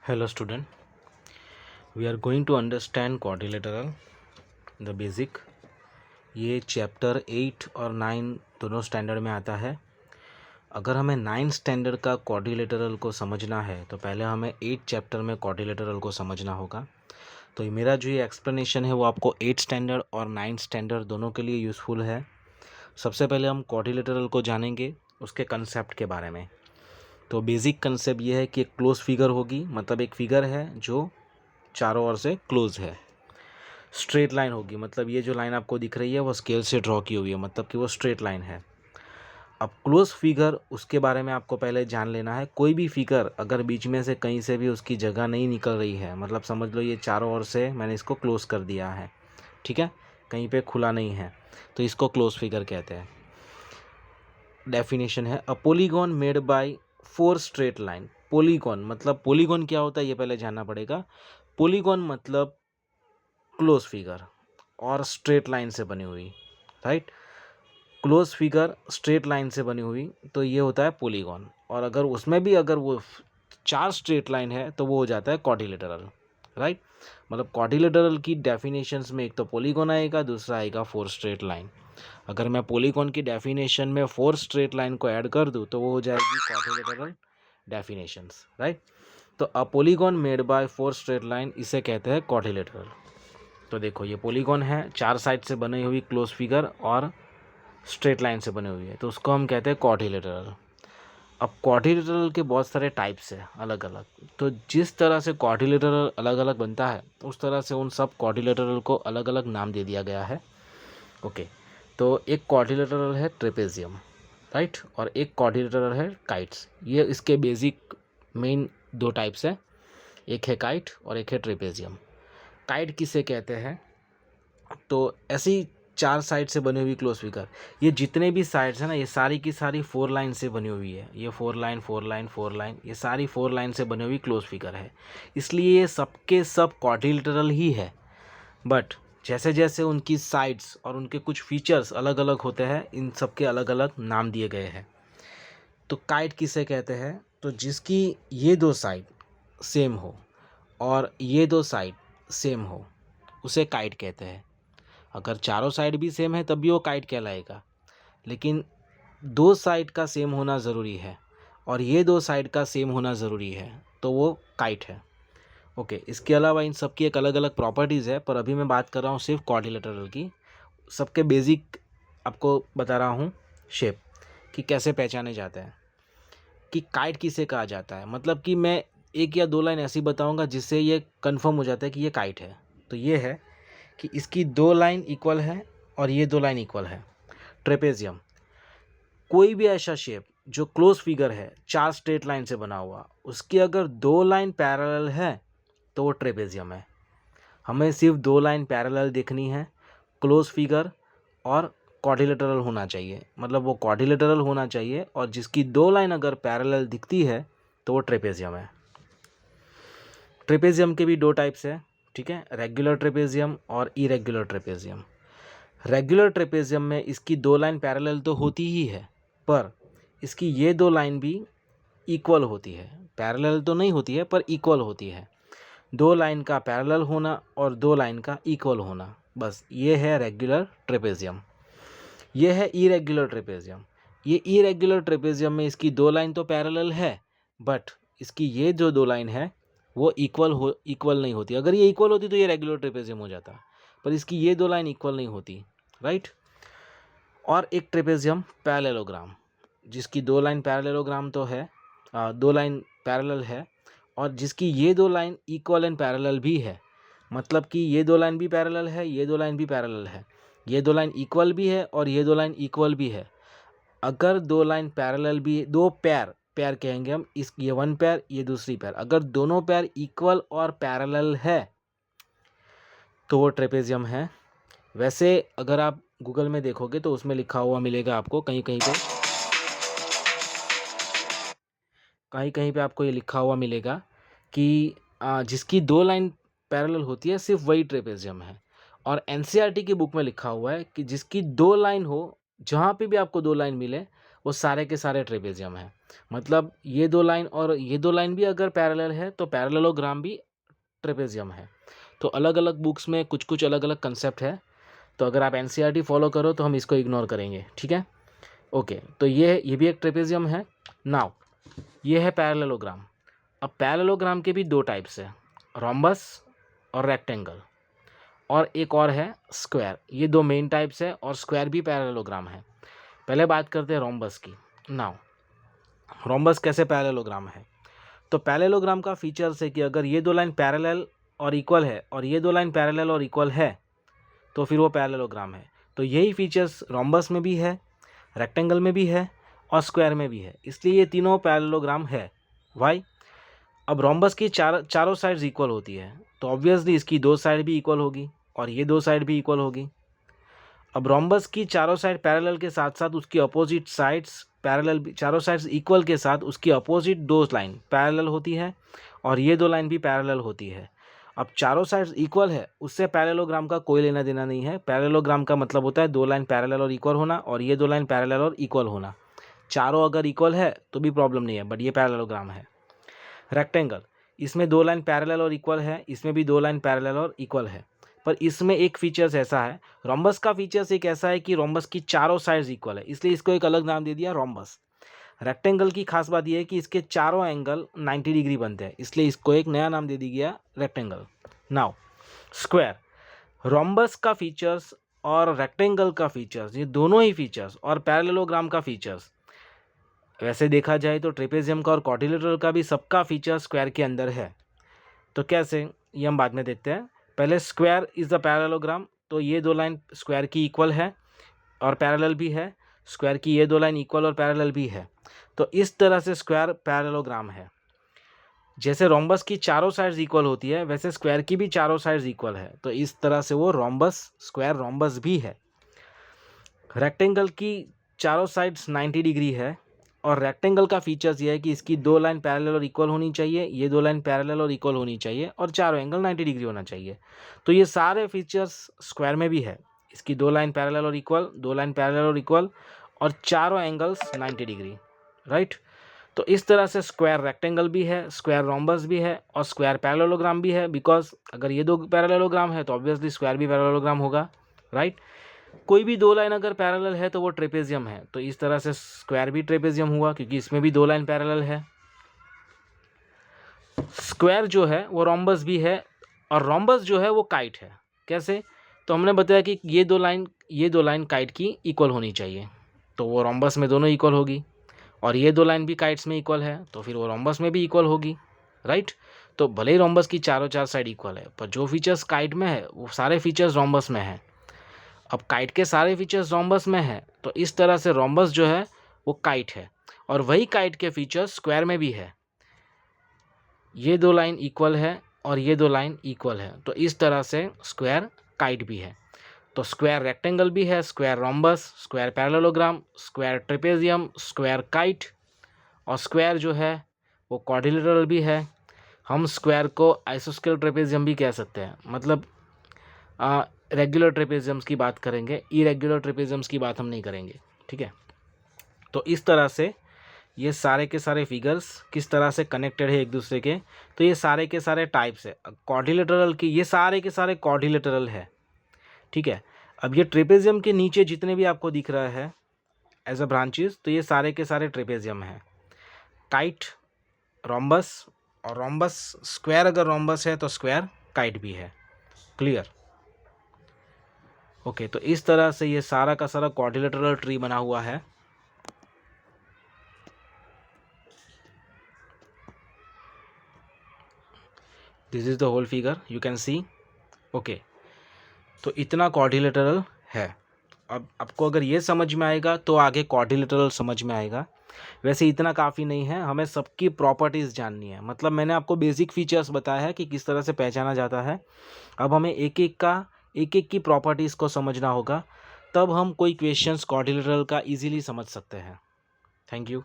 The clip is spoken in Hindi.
Hello student, we are going to understand quadrilateral, the basic. ये चैप्टर 8 और 9 दोनों स्टैंडर्ड में आता है. अगर हमें 9 स्टैंडर्ड का क्वाड्रिलेटरल को समझना है तो पहले हमें 8 चैप्टर में क्वाड्रिलेटरल को समझना होगा. तो ये मेरा जो ये एक्सप्लेनेशन है वो आपको 8 स्टैंडर्ड और 9 स्टैंडर्ड दोनों के लिए यूज़फुल है. सबसे पहले हम क्वाड्रिलेटरल को जानेंगे, उसके कंसेप्ट के बारे में. तो बेसिक कंसेप्ट ये है कि एक क्लोज फिगर होगी, मतलब एक फिगर है जो चारों ओर से क्लोज है. स्ट्रेट लाइन होगी, मतलब ये जो लाइन आपको दिख रही है वो स्केल से ड्रॉ की हुई है, मतलब कि वो स्ट्रेट लाइन है. अब क्लोज फिगर, उसके बारे में आपको पहले जान लेना है. कोई भी फिगर अगर बीच में से कहीं से भी उसकी जगह नहीं निकल रही है, मतलब समझ लो ये चारों ओर से मैंने इसको क्लोज कर दिया है, ठीक है, कहीं पे खुला नहीं है, तो इसको क्लोज फिगर कहते हैं. डेफिनेशन है, a polygon made by 4 straight line. Polygon मतलब, पोलीगॉन क्या होता है ये पहले जानना पड़ेगा. पोलीगॉन मतलब क्लोज फिगर और स्ट्रेट लाइन से बनी हुई, right. Close figure straight line से बनी हुई तो ये होता है पोलीगॉन. और अगर उसमें भी अगर वो 4 स्ट्रेट लाइन है तो वो हो जाता है क्वाड्रिलेटरल, राइट. मतलब क्वाड्रिलेटरल की डेफिनेशंस में एक तो पोलीगॉन आएगा, दूसरा आएगा 4 स्ट्रेट लाइन. अगर मैं पोलीगॉन की डेफिनेशन में 4 स्ट्रेट लाइन को ऐड कर दूँ तो वो हो जाएगी क्वाड्रिलेटरल डेफिनेशंस, राइट. तो a polygon made by 4 straight line, इसे कहते हैं क्वाड्रिलेटरल. तो देखो ये पोलीगॉन है, 4 साइड से बनी हुई क्लोज फिगर और स्ट्रेट लाइन से बनी हुई है, तो उसको हम कहते हैं क्वाड्रिलेटरल. अब क्वाड्रिलेटरल के बहुत सारे टाइप्स है अलग अलग. तो जिस तरह से क्वाड्रिलेटरल अलग अलग बनता है उस तरह से उन सब क्वाड्रिलेटरल को अलग अलग नाम दे दिया गया है. ओके. तो एक क्वाड्रिलेटरल है ट्रेपेजियम, राइट, और एक क्वाड्रिलेटरल है काइट्स. ये इसके बेसिक मेन 2 टाइप्स है, एक है काइट और एक है ट्रेपेजियम. काइट किसे कहते हैं, तो ऐसी 4 साइड से बनी हुई क्लोज फिगर. ये जितने भी साइड्स हैं ना, ये सारी की सारी 4 लाइन से बनी हुई है. ये 4 लाइन 4 लाइन 4 लाइन, ये सारी 4 लाइन से बनी हुई क्लोज फिगर है. इसलिए ये सबके सब क्वाड्रिलेटरल ही है. बट जैसे जैसे उनकी साइड्स और उनके कुछ फीचर्स अलग अलग होते हैं, इन सब के अलग अलग नाम दिए गए हैं. तो काइट किसे कहते हैं, तो जिसकी ये 2 साइड सेम हो और ये 2 साइड सेम हो, उसे काइट कहते हैं. अगर चारों साइड भी सेम है तब भी वो काइट कहलाएगा, लेकिन 2 साइड का सेम होना ज़रूरी है और ये 2 साइड का सेम होना ज़रूरी है, तो वो काइट है. ओके. इसके अलावा इन सब की एक अलग अलग प्रॉपर्टीज़ है, पर अभी मैं बात कर रहा हूँ सिर्फ क्वाड्रिलेटरल की. सबके बेसिक आपको बता रहा हूँ शेप कि कैसे पहचाने जाते हैं, कि काइट किसे कहा जाता है. मतलब कि मैं 1 या 2 लाइन ऐसी बताऊँगा जिससे ये कंफर्म हो जाता है कि ये काइट है. तो ये है कि इसकी 2 लाइन इक्वल है और ये 2 लाइन इक्वल है. ट्रेपेजियम, कोई भी ऐसा शेप जो क्लोज फिगर है 4 स्ट्रेट लाइन से बना हुआ, उसकी अगर 2 लाइन पैरेलल है तो वो ट्रेपेजियम है. हमें सिर्फ 2 लाइन पैरेलल देखनी है, क्लोज फिगर और क्वाड्रिलेटरल होना चाहिए. मतलब वो क्वाड्रिलेटरल होना चाहिए और जिसकी 2 लाइन अगर पैरेलल दिखती है तो वो ट्रेपेजियम है. ट्रेपेजियम के भी 2 टाइप्स है, ठीक है, रेगुलर ट्रेपेजियम और इरेगुलर ट्रेपेजियम. रेगुलर ट्रेपेजियम में इसकी 2 लाइन पैरेलल तो होती ही है, पर इसकी ये 2 लाइन भी इक्वल होती है. पैरेलल तो नहीं होती है पर इक्वल होती है. 2 लाइन का पैरेलल होना और 2 लाइन का इक्वल होना, बस ये है रेगुलर ट्रेपेजियम. ये है इरेगुलर ट्रेपेजियम. ये इरेगुलर ट्रेपेजियम में इसकी 2 लाइन तो पैरेलल है, बट इसकी ये जो 2 लाइन है वो इक्वल नहीं होती. अगर ये इक्वल होती तो ये रेगुलर ट्रेपेजियम हो जाता, पर इसकी ये 2 लाइन इक्वल नहीं होती, राइट. और एक ट्रेपेजियम पैरेललोग्राम, जिसकी 2 लाइन पैरेललोग्राम तो है, 2 लाइन पैरेलल है और जिसकी ये 2 लाइन इक्वल एंड पैरेलल भी है. मतलब कि ये 2 लाइन भी पैरेलल है, ये 2 लाइन भी पैरेलल है, ये 2 लाइन इक्वल भी है और ये 2 लाइन इक्वल भी है. अगर 2 लाइन पैरेलल भी, 2 पैर पैर कहेंगे हम, इस ये 1 पैर ये दूसरी पैर, अगर दोनों पैर इक्वल और पैरेलल है तो वो ट्रेपेजियम है. वैसे अगर आप गूगल में देखोगे तो उसमें लिखा हुआ मिलेगा आपको, कहीं कहीं पे आपको ये लिखा हुआ मिलेगा कि जिसकी 2 लाइन पैरेलल होती है सिर्फ वही ट्रेपेजियम है. और एनसीईआरटी की बुक में लिखा हुआ है कि जिसकी 2 लाइन हो, जहाँ पे भी आपको 2 लाइन मिले वो सारे के सारे ट्रेपेजियम है। मतलब ये दो लाइन और ये दो लाइन भी अगर पैरेलल है तो पैरेललोग्राम भी ट्रेपेजियम है। तो अलग अलग बुक्स में कुछ कुछ अलग अलग कंसेप्ट है, तो अगर आप एनसीईआरटी फॉलो करो तो हम इसको इग्नोर करेंगे, ठीक है। ओके, तो ये भी एक ट्रेपेजियम है। नाउ ये है पैरेललोग्राम। अब पैरेललोग्राम के भी दो टाइप्स है, रोम्बस और रेक्टेंगल, और एक और है स्क्वायर। ये दो मेन टाइप्स है, और स्क्वायर भी पैरेललोग्राम है। पहले बात करते हैं रोम्बस की। नाउ रोम्बस कैसे पैरेललोग्राम है? तो पैरेललोग्राम का फीचर्स है कि अगर ये दो लाइन पैरेलल और इक्वल है और ये दो लाइन पैरेलल और इक्वल है तो फिर वो पैरेललोग्राम है। तो यही फीचर्स रोम्बस में भी है, रेक्टेंगल में भी है और स्क्वायर में भी है, इसलिए ये तीनों पैरेललोग्राम है। वाई? अब रोम्बस की चारों साइड्स इक्वल होती है, तो ऑब्वियसली इसकी दो साइड भी इक्वल होगी और ये दो साइड भी इक्वल होगी। अब रोम्बस की चारों साइड पैरेलल के साथ साथ उसकी अपोजिट साइड्स पैरेलल भी, चारों साइड्स इक्वल के साथ उसकी अपोजिट दो लाइन पैरेलल होती है और ये दो लाइन भी पैरेलल होती है। अब चारों साइड्स इक्वल है, उससे पैरेललोग्राम का कोई लेना देना नहीं है। पैरेललोग्राम का मतलब होता है दो लाइन पैरेलल और इक्वल होना, और ये दो लाइन पैरेलल और इक्वल होना। चारों अगर इक्वल है तो भी प्रॉब्लम नहीं है, बट ये पैरेललोग्राम है। रेक्टेंगल, इसमें दो लाइन पैरेलल और इक्वल है, इसमें भी दो लाइन पैरेलल और इक्वल है, पर इसमें एक फीचर्स ऐसा है, रोम्बस का फीचर्स एक ऐसा है कि रोम्बस की चारों साइड्स इक्वल है, इसलिए इसको एक अलग नाम दे दिया रोम्बस। रेक्टेंगल की खास बात यह है कि इसके चारों एंगल 90 डिग्री बनते हैं, इसलिए इसको एक नया नाम दे दिया गया रेक्टेंगल। नाउ स्क्वायर, रोम्बस का फीचर्स और रेक्टेंगल का फीचर्स, ये दोनों ही फीचर्स और पैरेललोग्राम का फीचर्स, वैसे देखा जाए तो ट्रेपेजियम का और क्वाड्रिलेटरल का भी सबका फीचर स्क्वायर के अंदर है। तो कैसे, ये हम बाद में देखते हैं। पहले स्क्वायर इज़ द पैरेललोग्राम, तो ये दो लाइन स्क्वायर की इक्वल है और पैरेलल भी है, स्क्वायर की ये दो लाइन इक्वल और पैरेलल भी है, तो इस तरह से स्क्वायर पैरेललोग्राम है। जैसे रोम्बस की चारों साइड्स इक्वल होती है वैसे स्क्वायर की भी चारों साइड्स इक्वल है, तो इस तरह से वो रोम्बस स्क्वायर रोम्बस भी है। रेक्टेंगल की चारों साइड्स 90 डिग्री है, और रेक्टेंगल का फीचर्स ये है कि इसकी दो लाइन पैरेलल और इक्वल होनी चाहिए, ये दो लाइन पैरेलल और इक्वल होनी चाहिए, और चारों एंगल 90 डिग्री होना चाहिए। तो ये सारे फीचर्स स्क्वायर में भी है, इसकी दो लाइन पैरेलल और इक्वल, दो लाइन पैरेलल और इक्वल, और चारों एंगल्स 90 डिग्री, राइट। तो इस तरह से स्क्वायर रेक्टेंगल भी है, स्क्वायर रोम्बस भी है और स्क्वायर पैरेललोग्राम भी है, बिकॉज अगर ये दो पैरेललोग्राम है तो ऑब्वियसली स्क्वायर भी पैरेललोग्राम होगा, राइट। कोई भी दो लाइन अगर पैरेलल है तो वो ट्रेपेजियम है, तो इस तरह से स्क्वायर भी ट्रेपेजियम हुआ क्योंकि इसमें भी दो लाइन पैरेलल है। स्क्वायर जो है वो रोम्बस भी है, और रोम्बस जो है वो काइट है। कैसे? तो हमने बताया कि ये दो लाइन काइट की इक्वल होनी चाहिए, तो वो रोम्बस में दोनों इक्वल होगी, और ये दो लाइन भी काइट्स में इक्वल है तो फिर वो रोम्बस में भी इक्वल होगी, राइट। तो भले ही रोम्बस की चार साइड इक्वल है, पर जो फीचर्स काइट में है वो सारे फीचर्स रोम्बस में है। अब काइट के सारे फीचर्स रोम्बस में है, तो इस तरह से रोम्बस जो है वो काइट है, और वही काइट के फीचर्स स्क्वायर में भी है। ये दो लाइन इक्वल है और ये दो लाइन इक्वल है, तो इस तरह से स्क्वायर काइट भी है। तो स्क्वायर रेक्टेंगल भी है, square rhombus, square parallelogram, square trapezium, square kite, और स्क्वायर जो है वो क्वाड्रिलेटरल भी है। हम स्क्वायर को आइसोस्केल ट्रेपेजियम भी कह सकते हैं, मतलब रेगुलर ट्रेपेजियम्स की बात करेंगे, इरेगुलर ट्रेपेजियम्स की बात हम नहीं करेंगे, ठीक है। तो इस तरह से ये सारे के सारे फिगर्स किस तरह से कनेक्टेड है एक दूसरे के, तो ये सारे के सारे टाइप्स है क्वाड्रिलेटरल की, ये सारे के सारे क्वाड्रिलेटरल है, ठीक है। अब ये ट्रेपेजियम के नीचे जितने भी आपको दिख रहा है एज अ ब्रांचेस, तो ये सारे के सारे ट्रेपेजियम है। काइट, रोम्बस, और रोम्बस स्क्वायर, अगर रोम्बस है तो स्क्वायर काइट भी है। क्लियर? ओके, तो इस तरह से ये सारा का सारा क्वाड्रिलेटरल ट्री बना हुआ है। This is the whole figure, you can see. Okay, तो इतना क्वाड्रिलेटरल है। अब आपको अगर ये समझ में आएगा तो आगे क्वाड्रिलेटरल समझ में आएगा। वैसे इतना काफ़ी नहीं है, हमें सबकी प्रॉपर्टीज़ जाननी है। मतलब मैंने आपको बेसिक फीचर्स बताया है कि किस तरह से पहचाना जाता है। अब हमें एक एक की प्रॉपर्टीज़ को समझना होगा, तब हम कोई क्वेश्चंस क्वाड्रिलेटरल का इजीली समझ सकते हैं। Thank you.